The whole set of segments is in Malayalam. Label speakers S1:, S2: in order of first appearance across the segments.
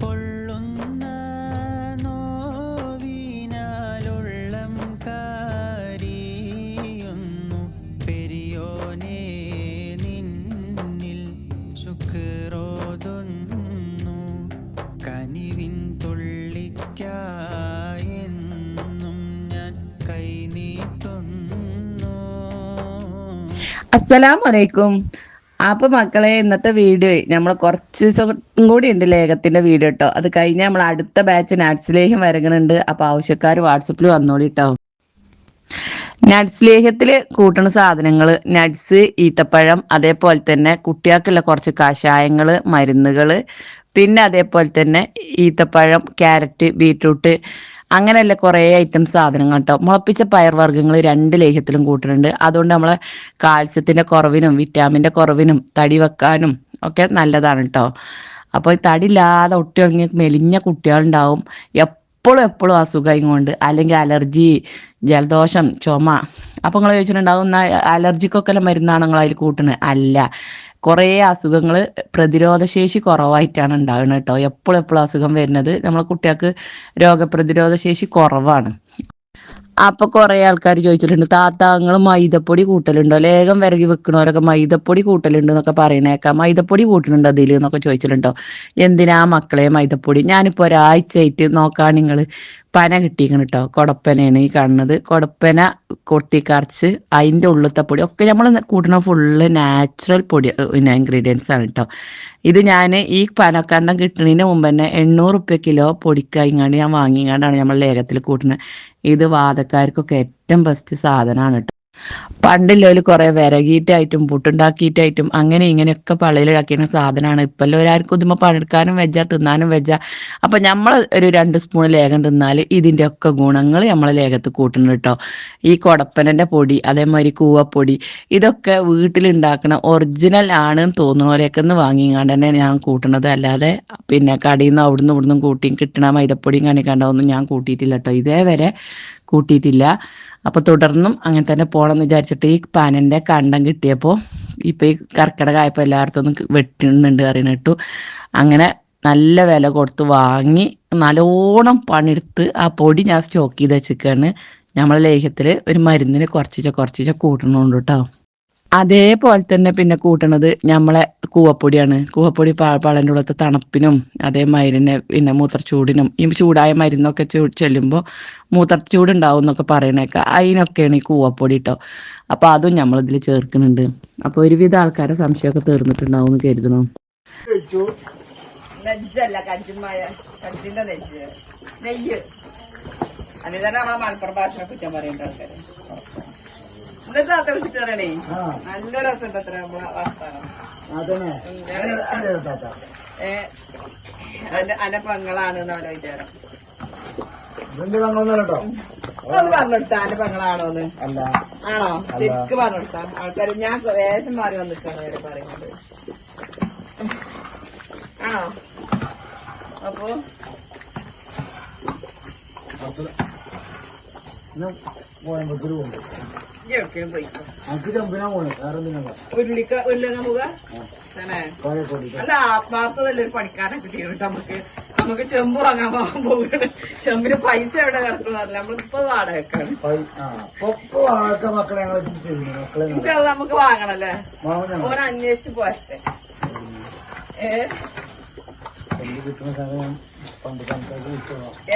S1: പൊള്ളുന്ന നോവിനാലുള്ളം കാരിയുന്നു പെരിയോനേ നിന്നിൽ ശുക്രോതുന്നു കനിവിൻ തുള്ളിക്കായെന്നും ഞാൻ കൈനീട്ടുന്നു.
S2: അസ്സലാമലൈക്കും. അപ്പൊ മക്കളെ, ഇന്നത്തെ വീഡിയോ നമ്മൾ കുറച്ച് ദിവസം കൂടി ഉണ്ട് ലേഖത്തിന്റെ വീഡിയോ കേട്ടോ. അത് കഴിഞ്ഞാൽ നമ്മൾ അടുത്ത ബാച്ച് നട്സ് ലേഹ്യം വരകണുണ്ട്. അപ്പൊ ആവശ്യക്കാർ വാട്സപ്പിൽ വന്നോളി കേട്ടോ. നട്സ് ലേഹ്യത്തിൽ കൂട്ടുന്ന സാധനങ്ങൾ നട്സ്, ഈത്തപ്പഴം, അതേപോലെ തന്നെ കുട്ടികൾക്കുള്ള കുറച്ച് കഷായങ്ങൾ, മരുന്നുകൾ, പിന്നെ അതേപോലെ തന്നെ ഈത്തപ്പഴം, ക്യാരറ്റ്, ബീട്രൂട്ട്, അങ്ങനെയല്ല കുറേ ഐറ്റംസ് സാധനങ്ങൾ കേട്ടോ. മുളപ്പിച്ച പയർവർഗ്ഗങ്ങൾ 2 ലേഹ്യത്തിലും കൂട്ടുന്നുണ്ട്. അതുകൊണ്ട് നമ്മളെ കാൽസ്യത്തിൻ്റെ കുറവിനും വിറ്റാമിൻ്റെ കുറവിനും തടി വെക്കാനും ഒക്കെ നല്ലതാണ് കേട്ടോ. അപ്പോൾ തടിയില്ലാതെ ഒട്ടിയൊടുങ്ങിയ മെലിഞ്ഞ കുട്ടികളുണ്ടാവും. എപ്പോഴും അസുഖം കൊണ്ട്, അല്ലെങ്കിൽ അലർജി, ജലദോഷം, ചുമ. അപ്പോൾ നിങ്ങൾ ചോദിച്ചിട്ടുണ്ടാവും, അലർജിക്കൊക്കെ മരുന്നാണ് നിങ്ങൾ അതിൽ കൂട്ടുന്നത്? അല്ല, കുറേ അസുഖങ്ങൾ പ്രതിരോധശേഷി കുറവായിട്ടാണ് ഉണ്ടാകുന്നത് കേട്ടോ. എപ്പോഴും അസുഖം വരുന്നത് നമ്മളെ കുട്ടികൾക്ക് രോഗപ്രതിരോധ ശേഷി കുറവാണ്. അപ്പൊ കുറെ ആൾക്കാർ ചോദിച്ചിട്ടുണ്ട്, താത്താങ്ങൾ മൈദപ്പൊടി കൂട്ടലുണ്ടോ? ലേഖം വിറകി വെക്കണവരൊക്കെ മൈദപ്പൊടി കൂട്ടലുണ്ട് എന്നൊക്കെ പറയണേക്കാം. മൈദപ്പൊടി കൂട്ടുന്നുണ്ട് അതിൽ എന്നൊക്കെ ചോദിച്ചിട്ടുണ്ടോ? എന്തിനാ മക്കളെ മൈദപ്പൊടി? ഞാനിപ്പോൾ ഒരാഴ്ചയായിട്ട് നോക്കാൻ നിങ്ങൾ പന കിട്ടിയിരിക്കണം കേട്ടോ. കൊടപ്പനയാണ് ഈ കാണുന്നത്. കൊടപ്പന കൊട്ടിക്കറച്ച് അതിൻ്റെ ഉള്ളിലത്തെ പൊടി ഒക്കെ നമ്മൾ കൂട്ടുന്ന ഫുള്ള് നാച്ചുറൽ പൊടി ഇൻഗ്രീഡിയൻസ് ആണ് കേട്ടോ. ഇത് ഞാൻ ഈ പനക്കണ്ടം കിട്ടുന്നതിന് മുമ്പ് തന്നെ 800 റുപ്യ കിലോ പൊടിക്കായിങ്ങാണ്ട് ഞാൻ വാങ്ങിങ്ങാണ്ടാണ് നമ്മൾ ലേഖത്തിൽ കൂട്ടുന്നത്. ഇത് വാദക്കാർക്കൊക്കെ ഏറ്റവും ബെസ്റ്റ് സാധനമാണ് കേട്ടോ. പണ്ടില്ലോല് കുറേ വിറകിയിട്ടായിട്ടും പുട്ടുണ്ടാക്കിയിട്ടായിട്ടും അങ്ങനെ ഇങ്ങനെയൊക്കെ പള്ളിയിലാക്കിയ സാധനമാണ്. ഇപ്പം ഒരാൾക്കും ഇതുമ്പോൾ പണിയെടുക്കാനും വെച്ച, തിന്നാനും വെച്ച. അപ്പം നമ്മൾ ഒരു 2 സ്പൂൺ ലേഖം തിന്നാൽ ഇതിൻ്റെ ഒക്കെ ഗുണങ്ങൾ നമ്മളെ ലേഖത്ത് കൂട്ടുന്നുണ്ട് കേട്ടോ. ഈ കൊടപ്പനൻ്റെ പൊടി, അതേമാതിരി കൂവപ്പൊടി, ഇതൊക്കെ വീട്ടിലുണ്ടാക്കണ ഒറിജിനൽ ആണെന്ന് തോന്നുന്നവരെയൊക്കെ ഒന്ന് വാങ്ങിങ്ങാണ്ട് തന്നെ ഞാൻ കൂട്ടുന്നത്. അല്ലാതെ പിന്നെ കടയിൽ നിന്ന് അവിടുന്ന് ഇവിടുന്ന് കൂട്ടി കിട്ടണ മൈദപ്പൊടിയും കണിക്കണ്ടതൊന്നും ഞാൻ കൂട്ടിയിട്ടില്ല കേട്ടോ. ഇതേവരെ കൂട്ടിയിട്ടില്ല. അപ്പോൾ തുടർന്നും അങ്ങനെ തന്നെ പോകണം എന്ന് വിചാരിച്ചിട്ട് ഈ പനൻ്റെ കണ്ടം കിട്ടിയപ്പോൾ ഇപ്പോൾ ഈ കർക്കിടകമായപ്പോൾ എല്ലായിടത്തും വെട്ടുന്നുണ്ട് അറിയണിട്ടു. അങ്ങനെ നല്ല വില കൊടുത്ത് വാങ്ങി നല്ലോണം പണിയെടുത്ത് ആ പൊടി ഞാൻ സ്റ്റോക്ക് ചെയ്ത് വെച്ചിരിക്കുകയാണ്. നമ്മളെ ലേഹ്യത്തിൽ ഒരു മരുന്നിന് കുറച്ചിച്ച കൂട്ടണുണ്ട് കേട്ടോ. അതേപോലെ തന്നെ പിന്നെ കൂട്ടണത് നമ്മളെ കൂവപ്പൊടിയാണ്. കൂവപ്പൊടി പളൻ്റെ ഉള്ളത്തെ തണുപ്പിനും അതേമാതിരി തന്നെ പിന്നെ മൂത്രച്ചൂടിനും, ഈ ചൂടായ മരുന്നൊക്കെ ചെല്ലുമ്പോൾ മൂത്രച്ചൂടുണ്ടാവും എന്നൊക്കെ പറയണേക്കാം. അതിനൊക്കെയാണ് ഈ കൂവപ്പൊടി കേട്ടോ. അപ്പോൾ അതും നമ്മളിതിൽ ചേർക്കുന്നുണ്ട്. അപ്പോൾ ഒരുവിധ ആൾക്കാരുടെ സംശയമൊക്കെ തീർന്നിട്ടുണ്ടാവും എന്ന് കരുതണു. നെജ്ജല്ല, കഞ്ചിന്റെ നെയ്യ് അതിൽ തന്നെ നമ്മളെ മലപ്പുറം ഭാഷ കുറ്റം പറയേണ്ട ആൾക്കാര്. നല്ല രസമുണ്ട് അത്ര നമ്മളെ വർത്താനം. അന്റെ പെങ്ങളാണ് അവരെ വിചാരം. പറഞ്ഞെടുത്ത അന്റെ പെങ്ങളാണോന്ന്? ആണോ? ശരിക്ക് പറഞ്ഞെടുത്ത ആൾക്കാർ ഞാൻ വേഷം മാറി വന്നിട്ടാണ് അവരെ പറയുന്നത്. ആണോ? അപ്പൊ അല്ല, ആത്മാർത്ഥതല്ല ഒരു പണിക്കാരനെ കിട്ടിയിട്ട് നമുക്ക് ചെമ്പ് വാങ്ങാൻ പോകണം. ചെമ്പിന് പൈസ എവിടെ കിടക്കുന്നറില്ല. നമ്മളിപ്പോ വാടകക്കാണ്. നമുക്ക് വാങ്ങണല്ലേ? ഓൻ അന്വേഷിച്ച് പോരട്ടെ.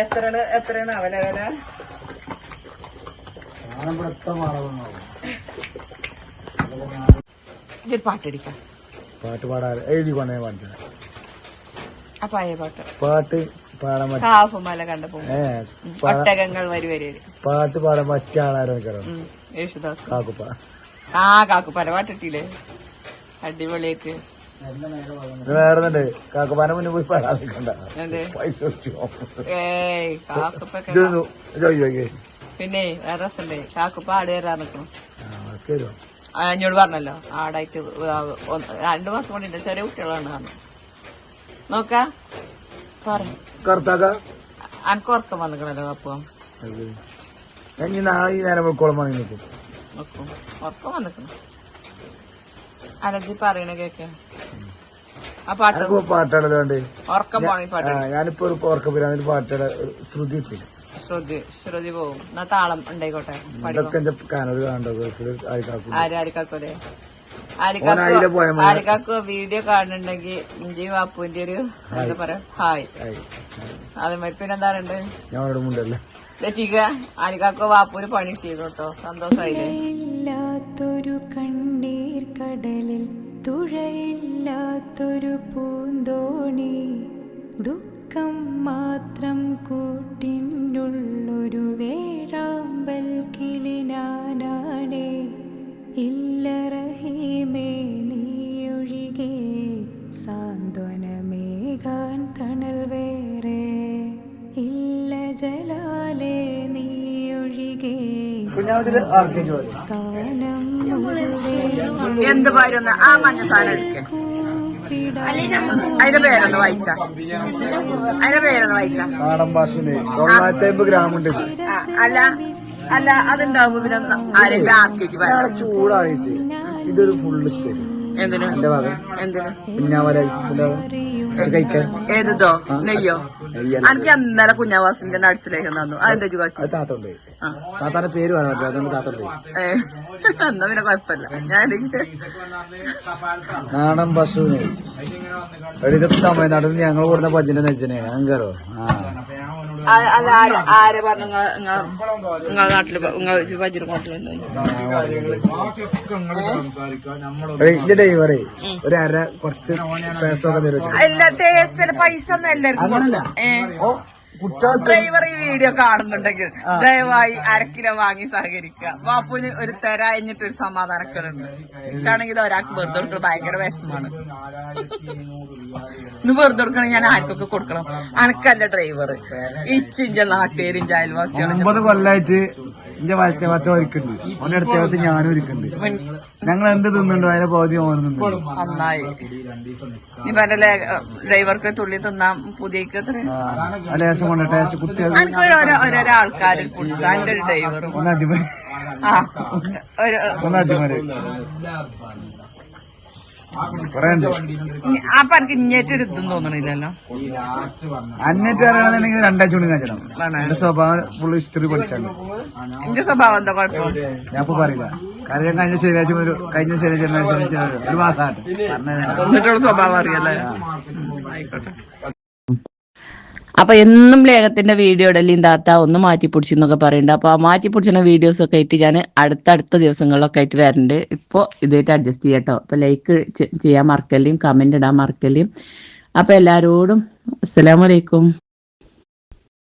S2: എത്രയാണ് അവല വില? പാട്ടടിക്കാം.
S3: പാട്ട് പാടാൻ എഴുതി കൊണ്ടേ പാടിച്ചത്.
S2: പാട്ട്
S3: പാടാൻ
S2: കാഫുമല കണ്ടപ്പോ ഒട്ടകങ്ങൾ വരി
S3: പാട്ട് പാടാൻ പറ്റിയ ആളാരോ
S2: യേശുദാസ്.
S3: കാക്കുപ്പ.
S2: കാക്കുപ്പാല പാട്ടിട്ടില്ലേ? അടിപൊളിയായിട്ട്.
S3: വേറെ കാക്കുപ്പാനെ മുന്നേ പോയി പാടാൻ നിൽക്കണ്ട. പൈസ
S2: പിന്നെ വേറെ രസല്ലേ? കാക്കുപ്പ ആട് കയറാൻ നിൽക്കണം. എന്നോട് പറഞ്ഞല്ലോ ആടായിട്ട് 2 മാസം കൊണ്ടിട്ട് ചെറിയ കുട്ടികളാണ് പറഞ്ഞു. നോക്കാ അനക്ക് ഉറക്കം വന്നിക്കണല്ലോ. അപ്പം
S3: നാളെ ഈ നേരം വെക്കോളം വാങ്ങി നിൽക്കും.
S2: ഉറക്കം വന്നിക്കണം. അലർജി പറയണ കേക്ക
S3: അതൊക്കെ പാട്ടുകളുണ്ട്.
S2: ഉറക്കം പോണി പാട്ട്.
S3: ഞാനിപ്പോ ഒരു ഉറക്കം വരാൻ പാട്ടുകളെ ശ്രുതി ഇട്ടില്ല.
S2: ശ്രുതി പോവും. എന്നാ താളം ഉണ്ടായിക്കോട്ടെ.
S3: ഇതൊക്കെ എന്റെ കാനൊരു കാണണ്ടോ?
S2: ആരിക്കാക്കോ വീഡിയോ കാണുന്നുണ്ടെങ്കിൽ ഇന്ത്യയും വാപ്പുവിന്റെ ഒരു എന്താ പറയാ ഹായ്. അതേമാതിരി പിന്നെ എന്താറുണ്ട്
S3: ഞങ്ങളുടെ മുണ്ടല്ലേ
S2: ലറ്റിക്ക ആരിക്കാക്കോ വാപ്പൂര് പണി ചെയ്തു കേട്ടോ. സന്തോഷായില്ലേ?
S4: ഇല്ലാത്തൊരു കണ്ണീർ കടലിൽ തുഴയില്ലാത്തൊരു പൂന്തോണി ദുഃഖം മാത്രം കൂട്ടിനുള്ളൊരു വേഴാമ്പൽ കിളിനാനാടേ ഇല്ല റഹീമേ നീയൊഴികെ സാന്ത്വനമേകാൻ തണൽ വേറെ ഇല്ല ജലാലേ നീയൊഴികെ സ്ഥാനം
S2: എന്ത് പാരുന്ന ആ മഞ്ഞ സാധനം എടുക്കേ. അതിന്റെ പേരൊന്ന് വായിച്ച.
S3: നാടൻ ഭാഷയില് 950 ഗ്രാമുണ്ട്.
S2: അല്ല അതുണ്ടാവുമ്പോ പിന്നെ ആരെങ്കിലും ആർക്കേജ്
S3: ചൂടായിട്ട് ഇതൊരു ഫുള്ള്
S2: എന്തിനു
S3: എന്റെ ഭാഗം കുഞ്ഞാവല കഴിക്കാൻ.
S2: ഏതോ നെയ്യോ? എനിക്ക് അന്നലെ കുഞ്ഞാവാസിന്റെ നട്സിലേക്ക് തന്നു. അതെന്താ കാട്ടി?
S3: താത്തോണ്ട് താത്താന്റെ പേര് പറയാൻ പറ്റില്ല, അതുകൊണ്ട് താത്തോണ്ട്.
S2: എന്നാ പിന്നെ കുഴപ്പമില്ല. ഞാൻ
S3: നാടൻ പശുവിന് ഇതൊക്കെ തമിഴ്നാട്ടിൽ നിന്ന് ഞങ്ങൾ കൊടുക്കുന്ന പഞ്ചിന്റെ നെഞ്ചനെയാണ്. അങ്കറോ
S2: അല്ല ആരെ പറഞ്ഞു നിങ്ങളെ നാട്ടില് വജ്രം കൊണ്ടുണ്ട്?
S3: ഇതിന്റെ ഡ്രൈവറെ ഒരു അര കുറച്ച് ടേസ്റ്റ് ഒക്കെ തരും.
S2: അല്ല ടേസ്റ്റ് പൈസ ഒന്നും എല്ലാവർക്കും. ഡ്രൈവർ ഈ വീഡിയോ കാണുന്നുണ്ടെങ്കിൽ ദയവായി 1 കിലോ വാങ്ങി സഹകരിക്കുക. വാപ്പുവിന് ഒരു കഴിഞ്ഞിട്ട് ഒരു സമാധാനക്കേടുണ്ട്. ഇച്ചാണെങ്കിൽ ഇത് ഒരാൾക്ക് വെറുതെ കൊടുക്കണം, ഭയങ്കര വിഷമാണ്. ഇന്ന് വെറുതെ കൊടുക്കണം, ഞാൻ ആർക്കൊക്കെ കൊടുക്കണം? അനക്കല്ല ഡ്രൈവർ, ഇച്ചിന്റെ നാട്ടുകാരും അയൽവാസികളും.
S3: 9 കൊല്ലായിട്ട് ഇന്റെ വച്ച ഒരുക്കുന്നുണ്ട്. ഓന്റെ അടുത്ത ഞാനും ഒരുക്കുന്നുണ്ട്. ഞങ്ങൾ എന്ത് തിന്നുണ്ടോ അതിനെ പകുതി ഓൻ തിന്നുണ്ട്.
S2: നന്നായി. നീ പറഞ്ഞല്ലേ ഡ്രൈവർക്ക് തുള്ളി തിന്നാൻ പുതിയ
S3: ലേശം കൊണ്ട് ടേസ്റ്റ് കുട്ടികൾ
S2: ഓരോരോ ആൾക്കാരിൽ കൊടുക്കുക. എന്റെ ഒരു ഡ്രൈവറും
S3: ഒന്നജിമര് കൊറേ ഉണ്ട്.
S2: അപ്പൊ എനിക്ക് ഇഞ്ഞേറ്റൊരു ഇതും തോന്നണില്ലല്ലോ.
S3: അന്നേറ്റ് അറിയണമെന്നുണ്ടെങ്കിൽ 2 ആഴ്ച കൊണ്ട് കാച്ചണം. എന്റെ സ്വഭാവം ഫുള്ള് ഹിസ്റ്ററി പഠിച്ചാണ്.
S2: എന്റെ സ്വഭാവം എന്താ കുഴപ്പം?
S3: ഞാൻ ഇപ്പൊ പറയില്ല. കാരണം കഴിഞ്ഞ ശനിയാഴ്ച ഒരു മാസമായിട്ട്
S2: എന്നിട്ടുള്ള സ്വഭാവം അറിയാലേ. ആയിക്കോട്ടെ. അപ്പൊ എന്നും ലേഖത്തിന്റെ വീഡിയോ ഇടലും താത്ത ഒന്ന് മാറ്റി പിടിച്ചെന്നൊക്കെ പറയുന്നുണ്ട്. അപ്പൊ ആ മാറ്റി പിടിച്ചുന്ന വീഡിയോസ് ഒക്കെ ആയിട്ട് ഞാൻ അടുത്ത ദിവസങ്ങളിലൊക്കെ ആയിട്ട് വരുന്നുണ്ട്. ഇപ്പോൾ ഇതായിട്ട് അഡ്ജസ്റ്റ് ചെയ്യട്ടോ. അപ്പൊ ലൈക്ക് ചെയ്യാൻ മറക്കല്ലേയും കമന്റ് ഇടാൻ മറക്കല്ലേയും. അപ്പൊ എല്ലാരോടും അസ്സലാമു അലൈക്കും.